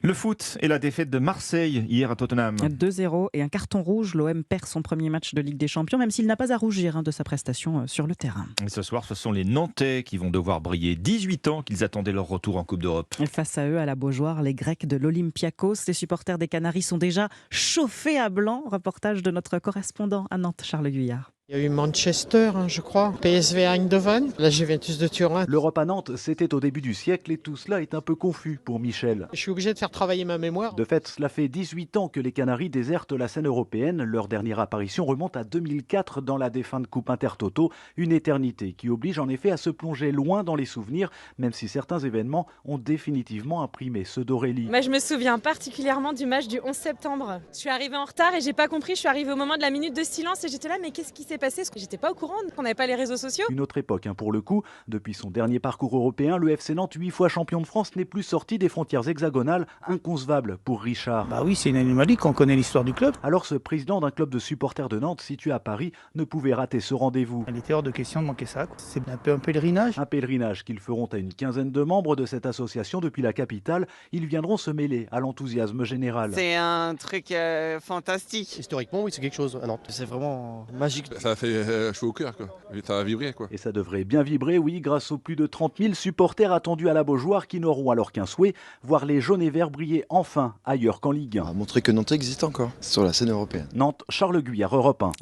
Le foot et la défaite de Marseille hier à Tottenham. 2-0 et un carton rouge. L'OM perd son premier match de Ligue des Champions, même s'il n'a pas à rougir de sa prestation sur le terrain. Et ce soir, ce sont les Nantais qui vont devoir briller. 18 ans qu'ils attendaient leur retour en Coupe d'Europe. Et face à eux, à la Beaujoire, les Grecs de l'Olympiakos, les supporters des Canaries sont déjà chauffés à blanc. Reportage de notre correspondant à Nantes, Charles Guyard. Il y a eu Manchester, je crois, PSV Eindhoven, la Juventus de Turin. L'Europe à Nantes, c'était au début du siècle et tout cela est un peu confus pour Michel. Je suis obligé de faire travailler ma mémoire. De fait, cela fait 18 ans que les Canaries désertent la scène européenne. Leur dernière apparition remonte à 2004 dans la défunte Coupe Intertoto, une éternité qui oblige en effet à se plonger loin dans les souvenirs, même si certains événements ont définitivement imprimé ceux d'Aurélie. Moi, je me souviens particulièrement du match du 11 septembre. Je suis arrivée en retard et j'ai pas compris. Je suis arrivée au moment de la minute de silence et j'étais là, mais qu'est-ce qui s'est passé? Parce que j'étais pas au courant, qu'on n'avait pas les réseaux sociaux. Une autre époque pour le coup. Depuis son dernier parcours européen, le FC Nantes, 8 fois champion de France, n'est plus sorti des frontières hexagonales, inconcevable pour Richard. Bah oui, c'est une anomalie quand on connaît l'histoire du club. Alors ce président d'un club de supporters de Nantes situé à Paris ne pouvait rater ce rendez-vous. Il était hors de question de manquer ça. C'est un peu un pèlerinage. Un pèlerinage qu'ils feront à une quinzaine de membres de cette association depuis la capitale. Ils viendront se mêler à l'enthousiasme général. C'est un truc fantastique. Historiquement, oui, c'est quelque chose à Nantes. C'est vraiment magique. Ça a fait chaud au cœur, quoi. Ça a vibré, quoi. Et ça devrait bien vibrer, oui, grâce aux plus de 30 000 supporters attendus à la Beaujoire qui n'auront alors qu'un souhait, voir les jaunes et verts briller enfin ailleurs qu'en Ligue 1. On va montrer que Nantes existe encore sur la scène européenne. Nantes, Charles Guyard, Europe 1.